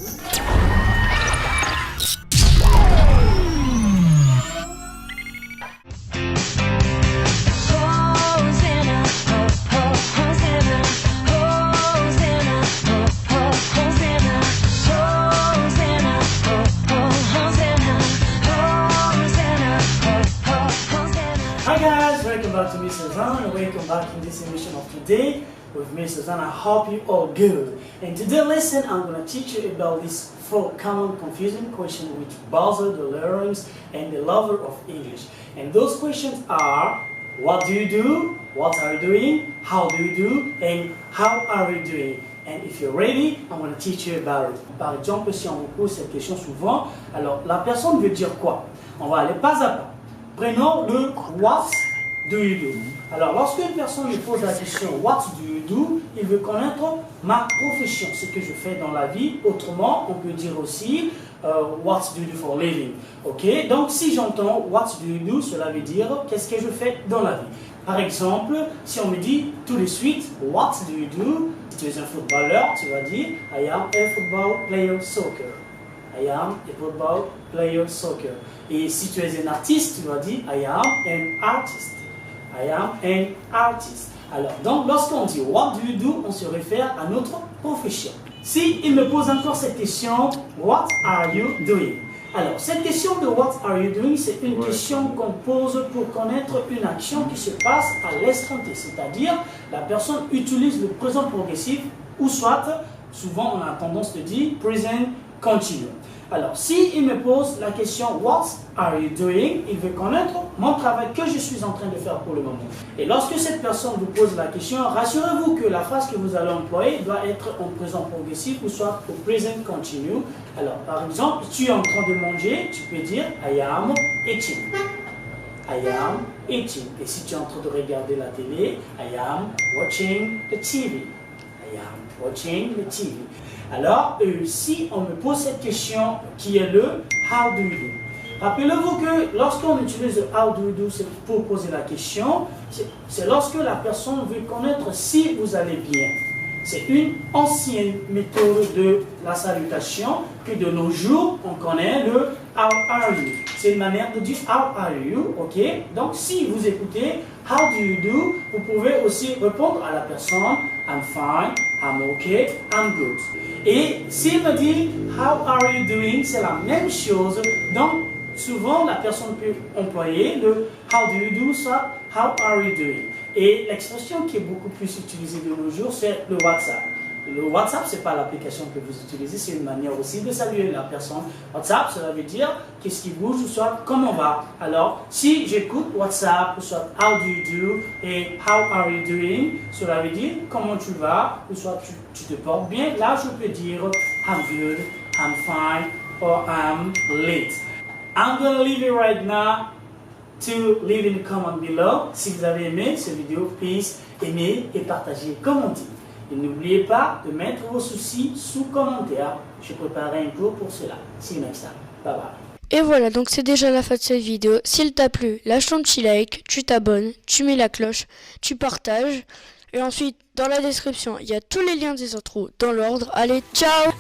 Hi guys, welcome back to Miss Suzanne and welcome back in this emission of today with Miss Suzanne. I hope you all good. And today's lesson I'm going to teach you about these 4 common confusing questions which bother the learners and the lover of English. And those questions are: what do you do? What are you doing? How do you do? And how are you doing? And if you're ready, I'm going to teach you about it. Par exemple, si on vous pose cette question souvent, alors la personne veut dire quoi? On va aller pas à pas. Prenons le what do you do. Alors, lorsque une personne me pose la question what do you do, il veut connaître ma profession, ce que je fais dans la vie. Autrement, on peut dire aussi what do you do for living. Ok, donc si j'entends what do you do, cela veut dire qu'est-ce que je fais dans la vie. Par exemple, si on me dit tout de suite what do you do, si tu es un footballeur, tu vas dire I am a football player soccer. I am a football player soccer. Et si tu es un artiste, tu vas dire I am an artist. I am an artist. Alors, donc, lorsqu'on dit what do you do, on se réfère à notre profession. Si il me pose encore cette question, what are you doing? Alors, cette question de what are you doing, c'est une question qu'on pose pour connaître une action qui se passe à l'instant T. C'est-à-dire, la personne utilise le présent progressif ou soit, souvent on a tendance de dire present continue. Alors, si il me pose la question what are you doing, il veut connaître mon travail que je suis en train de faire pour le moment. Et lorsque cette personne vous pose la question, rassurez-vous que la phrase que vous allez employer doit être en présent progressif ou soit au present continue. Alors, par exemple, tu es en train de manger, tu peux dire I am eating. I am eating. Et si tu es en train de regarder la télé, I am watching the TV. I am watching the TV. Alors, si on me pose cette question qui est le how do you do, rappelez-vous que lorsqu'on utilise le how do you do, c'est pour poser la question, c'est lorsque la personne veut connaître si vous allez bien. C'est une ancienne méthode de la salutation que de nos jours, on connaît le how are you. C'est une manière de dire how are you, ok? Donc, si vous écoutez how do you do, vous pouvez aussi répondre à la personne I'm fine, I'm okay, I'm good. Et s'il me dit how are you doing, c'est la même chose. Donc, souvent, la personne peut employer le how do you do, soit how are you doing. Et l'expression qui est beaucoup plus utilisée de nos jours, c'est le WhatsApp. Le WhatsApp, ce n'est pas l'application que vous utilisez, c'est une manière aussi de saluer la personne. WhatsApp, cela veut dire qu'est-ce qui bouge, ou soit comment on va. Alors, si j'écoute WhatsApp, ou soit how do you do, et how are you doing, cela veut dire comment tu vas, ou soit tu te portes bien. Là, je peux dire I'm good, I'm fine, or I'm late. I'm going to leave it right now. To leave in the comment below. Si vous avez aimé cette vidéo, please aimez et partagez, commentez. Et n'oubliez pas de mettre vos soucis sous commentaire. Je préparerai un cours pour cela. See you next time. Bye bye. Et voilà, donc c'est déjà la fin de cette vidéo. S'il t'a plu, lâche ton petit like, tu t'abonnes, tu mets la cloche, tu partages. Et ensuite, dans la description, il y a tous les liens des intros dans l'ordre. Allez, ciao!